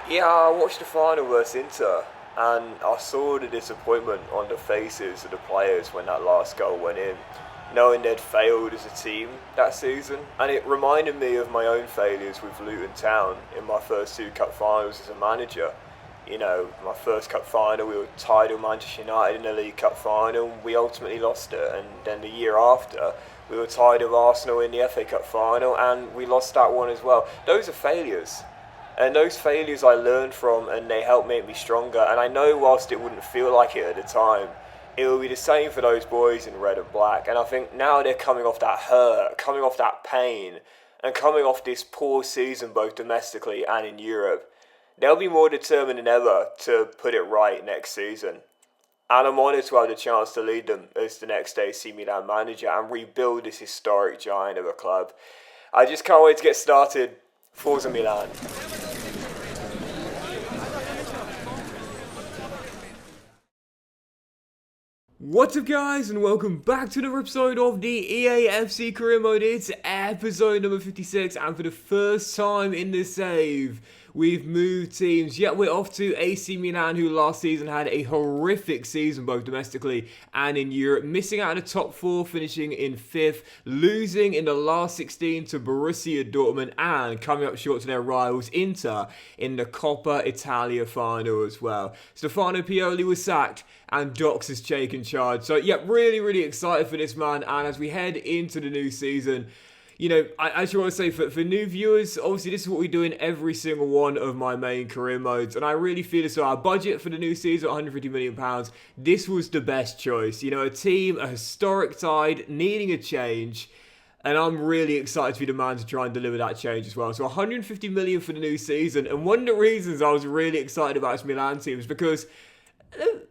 Yeah, I watched the final versus Inter, and I saw the disappointment on the faces of the players when that last goal went in, knowing they'd failed as a team that season. And it reminded me of my own failures with Luton Town in my first two cup finals as a manager. You know, my first cup final, we were tied with Manchester United in the League Cup final, and we ultimately lost it. And then the year after, we were tied with Arsenal in the FA Cup final, and we lost that one as well. Those are failures. And those failures I learned from, and they helped make me stronger. And I know whilst it wouldn't feel like it at the time, it will be the same for those boys in red and black. And I think now they're coming off that hurt, coming off that pain, and coming off this poor season both domestically and in Europe. They'll be more determined than ever to put it right next season. And I'm honoured to have the chance to lead them as the next AC Milan manager and rebuild this historic giant of a club. I just can't wait to get started. Forza Milan. What's up guys, and welcome back to another episode of the EA FC Career Mode. It's episode number 56, and for the first time in this save, we've moved teams. Yet we're off to AC Milan, who last season had a horrific season both domestically and in Europe, missing out on the top four, finishing in 5th, losing in the last 16 to Borussia Dortmund, and coming up short to their rivals Inter in the Coppa Italia final as well. Stefano Pioli was sacked, and Docks has taken charge. So, yeah, really excited for this, man. And as we head into the new season, you know, I actually want to say for new viewers, obviously this is what we do in every single one of my main career modes. And I really feel as though our budget for the new season, £150 million, this was the best choice. You know, a team, a historic side, needing a change. And I'm really excited to be the man to try and deliver that change as well. So 150 million for the new season. And one of the reasons I was really excited about this Milan team is because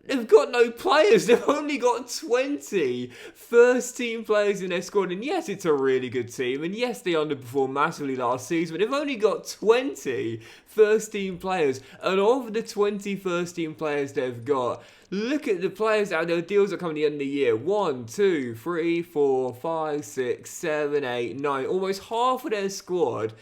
they've got no players. They've only got 20 first team players in their squad. And yes, it's a really good team. And yes, they underperformed massively last season. But they've only got 20 first team players. And of the 20 first team players they've got, look at the players out there. Deals that come at the end of the year. 1, 2, 3, 4, 5, 6, 7, 8, 9. Almost half of their squad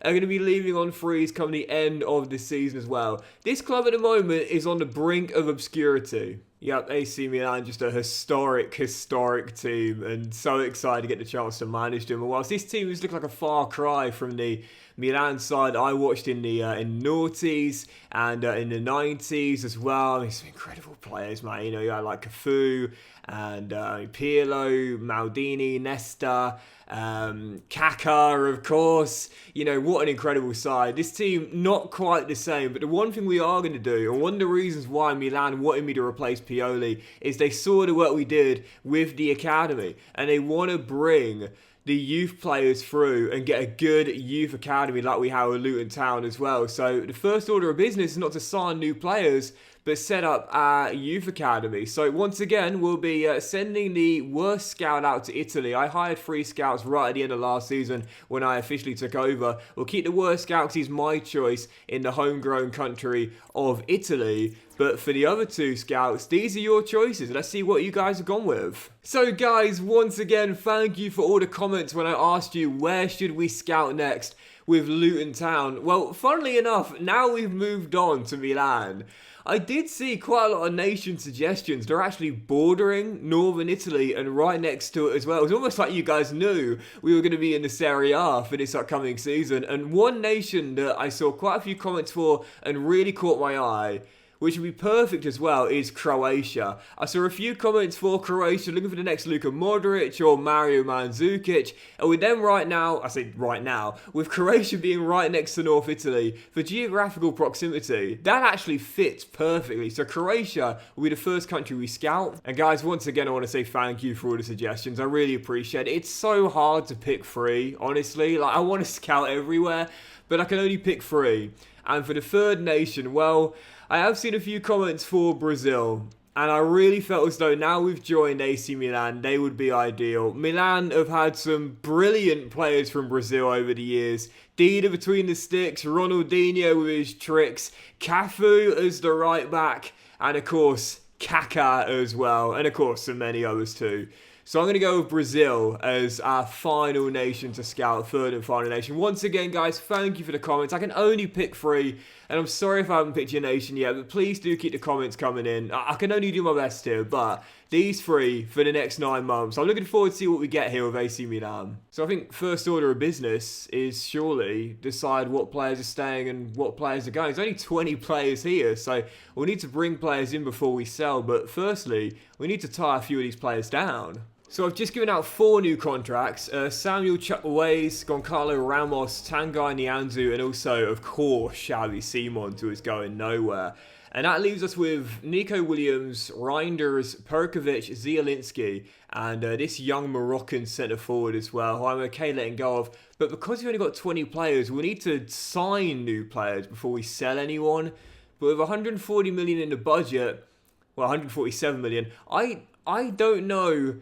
are going to be leaving on freeze come the end of the season as well. This club at the moment is on the brink of obscurity. Yep, AC Milan, just a historic team, and so excited to get the chance to manage them. And whilst this team has looked like a far cry from the Milan side I watched in the noughties and in the 90s as well. I mean, some incredible players, man. You know, you had like Cafu and Pirlo, Maldini, Nesta, Kaká, of course. You know, what an incredible side. This team, not quite the same, but the one thing we are going to do, and one of the reasons why Milan wanted me to replace Pioli, is they saw the work we did with the academy, and they want to bring the youth players through and get a good youth academy like we have at Luton Town as well. So the first order of business is not to sign new players, but set up our youth academy. So once again, we'll be sending the worst scout out to Italy. I hired 3 scouts right at the end of last season when I officially took over. We'll keep the worst scout because he's my choice in the homegrown country of Italy. But for the other 2 scouts, these are your choices. Let's see what you guys have gone with. So guys, once again, thank you for all the comments when I asked you where should we scout next with Luton Town. Well, funnily enough, now we've moved on to Milan. I did see quite a lot of nation suggestions. They're actually bordering northern Italy and right next to it as well. It's almost like you guys knew we were going to be in the Serie A for this upcoming season. And one nation that I saw quite a few comments for and really caught my eye, which would be perfect as well, is Croatia. I saw a few comments for Croatia, looking for the next Luka Modric or Mario Mandzukic. And with them right now, I say right now, with Croatia being right next to North Italy, for geographical proximity, that actually fits perfectly. So Croatia will be the first country we scout. And guys, once again, I want to say thank you for all the suggestions. I really appreciate it. It's so hard to pick 3, honestly. Like, I want to scout everywhere, but I can only pick 3. And for the third nation, well, I have seen a few comments for Brazil, and I really felt as though now we've joined AC Milan, they would be ideal. Milan have had some brilliant players from Brazil over the years. Dida between the sticks, Ronaldinho with his tricks, Cafu as the right back, and of course, Kaká as well, and of course, so many others too. So I'm going to go with Brazil as our final nation to scout, third and final nation. Once again, guys, thank you for the comments. I can only pick 3, and I'm sorry if I haven't picked your nation yet, but please do keep the comments coming in. I can only do my best here, but these 3 for the next 9 months. I'm looking forward to see what we get here with AC Milan. So I think first order of business is surely decide what players are staying and what players are going. There's only 20 players here, so we'll need to bring players in before we sell, but firstly, we need to tie a few of these players down. So I've just given out 4 new contracts. Samuel Chukwueze, Goncalo Ramos, Tanguy Nianzou, and also, of course, Xavi Simons, who is going nowhere. And that leaves us with Nico Williams, Reinders, Perkovic, Zielinski, and this young Moroccan centre-forward as well, who I'm okay letting go of. But because we've only got 20 players, we need to sign new players before we sell anyone. But with 140 million in the budget, well, 147 million, I don't know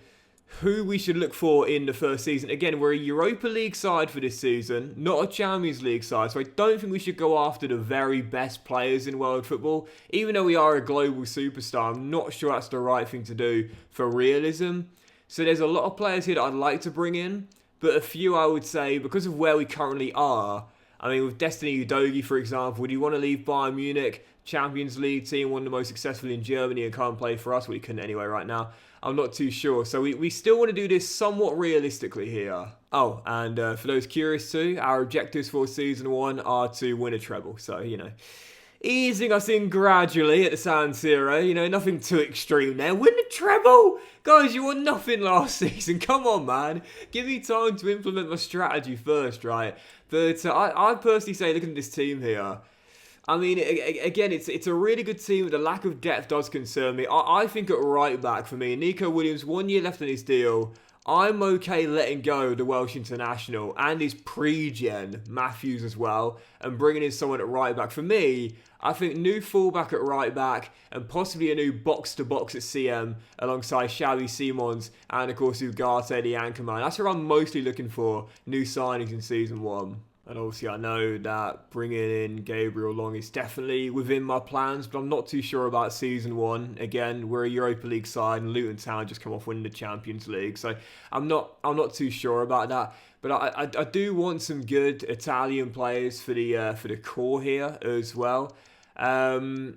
who we should look for in the first season. Again, we're a Europa League side for this season, not a Champions League side, so I don't think we should go after the very best players in world football. Even though we are a global superstar, I'm not sure that's the right thing to do for realism. So there's a lot of players here that I'd like to bring in, but a few I would say, because of where we currently are, I mean, with Destiny Udogie, for example, would you want to leave Bayern Munich, Champions League team, one of the most successful in Germany, and come play for us? Well, he couldn't anyway right now. I'm not too sure. So we still want to do this somewhat realistically here. Oh, and for those curious too, our objectives for Season 1 are to win a treble. So, you know, easing us in gradually at the San Siro. You know, nothing too extreme there. Win the treble! Guys, you won nothing last season. Come on, man. Give me time to implement my strategy first, right? But I personally say, looking at this team here, I mean, again, it's a really good team. The lack of depth does concern me. I think at right back for me, Nico Williams, 1 year left on his deal. I'm okay letting go of the Welsh international and his pre-gen Matthews as well, and bringing in someone at right back. For me, I think new fullback at right back and possibly a new box-to-box at CM alongside Xavi Simons and, of course, Ugarte, the anchor man. That's what I'm mostly looking for, new signings in Season 1. And obviously I know that bringing in Gabriel Long is definitely within my plans, but I'm not too sure about Season 1. Again, we're a Europa League side and Luton Town just come off winning the Champions League, so I'm not too sure about that. But I do want some good Italian players for the core here as well. And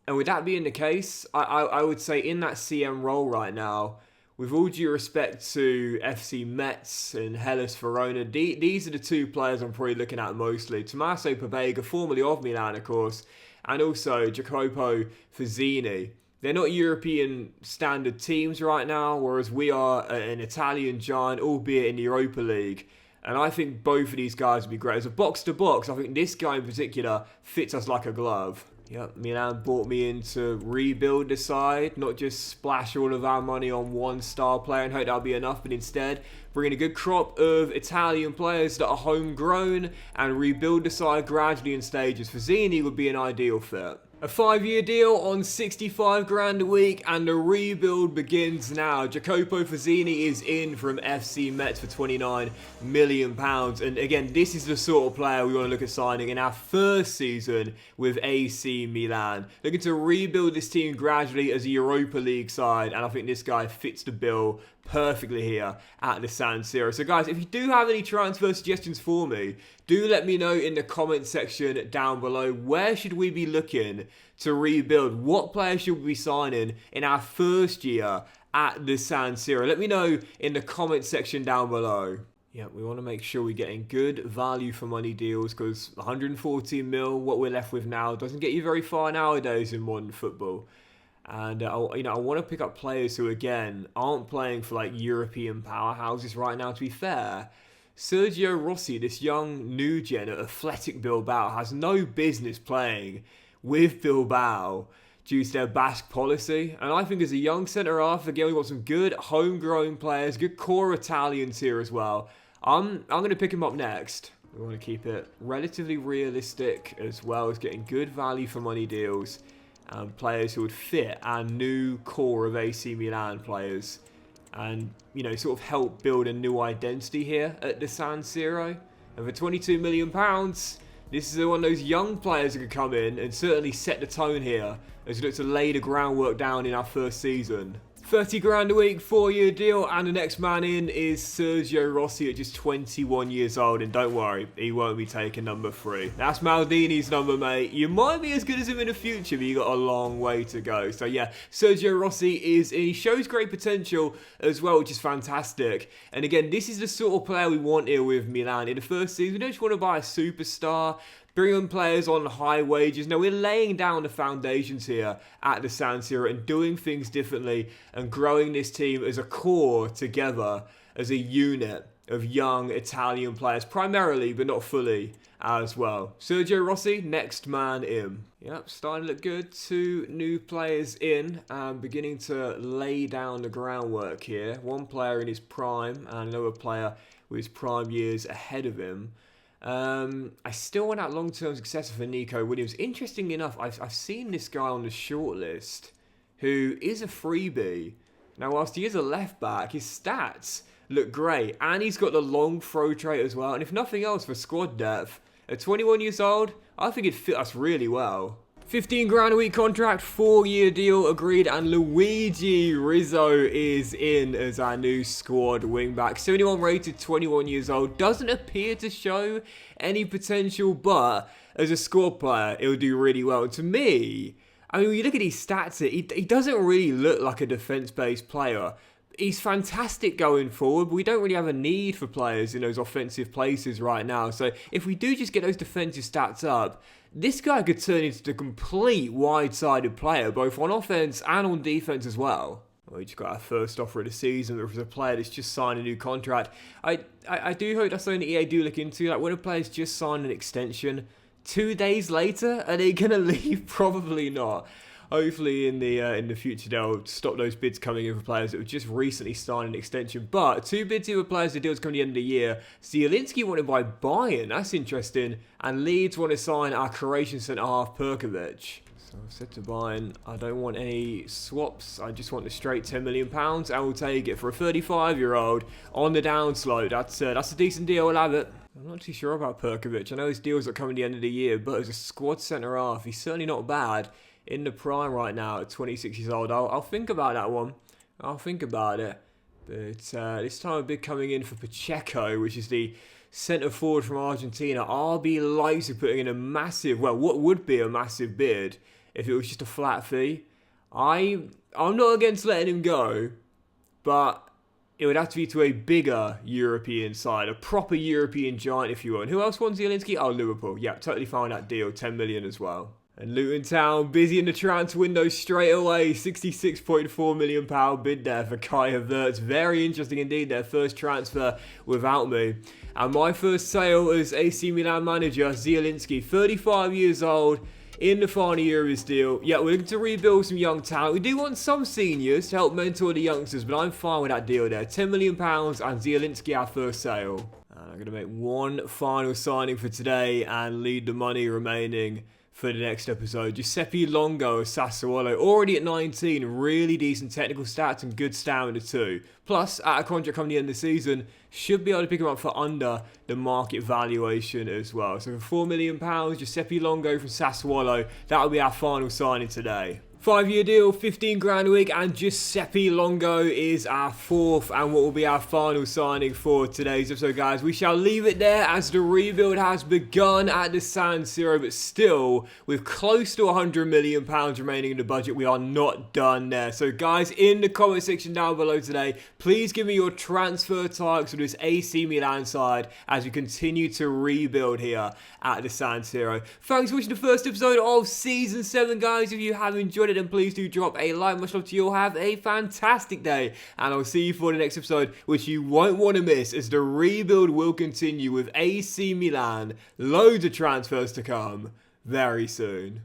with that being the case, I would say in that CM role right now, with all due respect to FC Metz and Hellas Verona, these are the 2 players I'm probably looking at mostly. Tommaso Pobega, formerly of Milan, of course, and also Jacopo Fazzini. They're not European standard teams right now, whereas we are an Italian giant, albeit in the Europa League. And I think both of these guys would be great. As a box-to-box, I think this guy in particular fits us like a glove. Yep, Milan brought me in to rebuild the side, not just splash all of our money on one star player and hope that'll be enough, but instead bring in a good crop of Italian players that are homegrown and rebuild the side gradually in stages. Fazzini would be an ideal fit. A 5-year deal on 65 grand a week, and the rebuild begins now. Jacopo Fazzini is in from FC Metz for £29 million. And again, this is the sort of player we want to look at signing in our first season with AC Milan. Looking to rebuild this team gradually as a Europa League side, and I think this guy fits the bill perfectly here at the San Siro. So guys, if you do have any transfer suggestions for me, do let me know in the comment section down below. Where should we be looking to rebuild? What players should we be signing in our first year at the San Siro? Let me know in the comment section down below. Yeah, we want to make sure we're getting good value for money deals, because 114 mil, what we're left with now, doesn't get you very far nowadays in modern football. And I want to pick up players who, again, aren't playing for like European powerhouses right now. To be fair, Sergio Rossi, this young new gen at Athletic Bilbao, has no business playing with Bilbao due to their Basque policy. And I think as a young centre half, again, we want some good homegrown players, good core Italians here as well. I'm going to pick him up next. We want to keep it relatively realistic as well as getting good value for money deals. Players who would fit our new core of AC Milan players, and you know, sort of help build a new identity here at the San Siro. And for £22 million, this is one of those young players who could come in and certainly set the tone here as we look to lay the groundwork down in our first season. 30 grand a week, 4-year deal, and the next man in is Sergio Rossi at just 21 years old, and don't worry, he won't be taking number 3. That's Maldini's number, mate. You might be as good as him in the future, but you got a long way to go. So yeah, Sergio Rossi he shows great potential as well, which is fantastic. And again, this is the sort of player we want here with Milan. In the first season, we don't just want to buy a superstar, bring on players on high wages. No, we're laying down the foundations here at the San Siro and doing things differently and growing this team as a core together, as a unit of young Italian players, primarily, but not fully as well. Sergio Rossi, next man in. Yep, starting to look good. 2 new players in, beginning to lay down the groundwork here. One player in his prime and another player with his prime years ahead of him. I still want that long-term successor for Nico Williams. Interestingly enough, I've seen this guy on the shortlist who is a freebie. Now, whilst he is a left-back, his stats look great. And he's got the long throw trait as well. And if nothing else, for squad depth, at 21 years old, I think it'd fit us really well. 15 grand a week contract, 4-year deal agreed, and Luigi Rizzo is in as our new squad wingback. 71 rated, 21 years old. Doesn't appear to show any potential, but as a squad player, it'll do really well. To me, I mean, when you look at his stats here, he doesn't really look like a defense-based player. He's fantastic going forward, but we don't really have a need for players in those offensive places right now. So if we do just get those defensive stats up, this guy could turn into a complete wide-sided player, both on offense and on defense as well. We just got our first offer of the season. There was a player that's just signed a new contract. I do hope that's something that EA do look into. Like, when a player's just signed an extension, 2 days later, are they going to leave? Probably not. Hopefully in the future they'll stop those bids coming in for players that have just recently signed an extension. But 2 bids here for players, the deal's coming at the end of the year. Zielinski wanted by Bayern, that's interesting. And Leeds want to sign our Croatian centre-half Perkovic. So I've said to Bayern, I don't want any swaps, I just want the straight £10 million. I will take it for a 35-year-old on the downslope. That's a decent deal, I'll have it. I'm not too sure about Perkovic. I know his deals are coming at the end of the year, but as a squad centre-half, he's certainly not bad. In the prime right now at 26 years old. I'll think about that one. I'll think about it. But this time a bid coming in for Pacheco, which is the centre forward from Argentina. RB Leipzig putting in a massive, well, what would be a massive bid if it was just a flat fee. I'm not against letting him go, but it would have to be to a bigger European side, a proper European giant, if you want. Who else wants Zielinski? Oh, Liverpool. Yeah, totally fine that deal. 10 million as well. And Luton Town, busy in the transfer window straight away. £66.4 million bid there for Kai Havertz. Very interesting indeed, their first transfer without me. And my first sale as AC Milan manager, Zielinski, 35 years old, in the final year of his deal. Yeah, we're looking to rebuild some young talent. We do want some seniors to help mentor the youngsters, but I'm fine with that deal there. £10 million and Zielinski, our first sale. And I'm going to make one final signing for today and leave the money remaining for the next episode. Giuseppe Longo of Sassuolo, already at 19, really decent technical stats and good stamina too. Plus, at a contract coming the end of the season, should be able to pick him up for under the market valuation as well. So for £4 million, Giuseppe Longo from Sassuolo, that'll be our final signing today. 5-year deal, 15 grand a week, and Giuseppe Longo is our fourth and what will be our final signing for today's episode, guys. We shall leave it there as the rebuild has begun at the San Siro, but still, with close to £100 million remaining in the budget, we are not done there. So, guys, in the comment section down below today, please give me your transfer targets for this AC Milan side as we continue to rebuild here at the San Siro. Thanks for watching the first episode of Season 7, guys. If you have enjoyed it, then please do drop a like. Much love to you all. Have a fantastic day, and I'll see you for the next episode, which you won't want to miss, as the rebuild will continue with AC Milan. Loads of transfers to come very soon.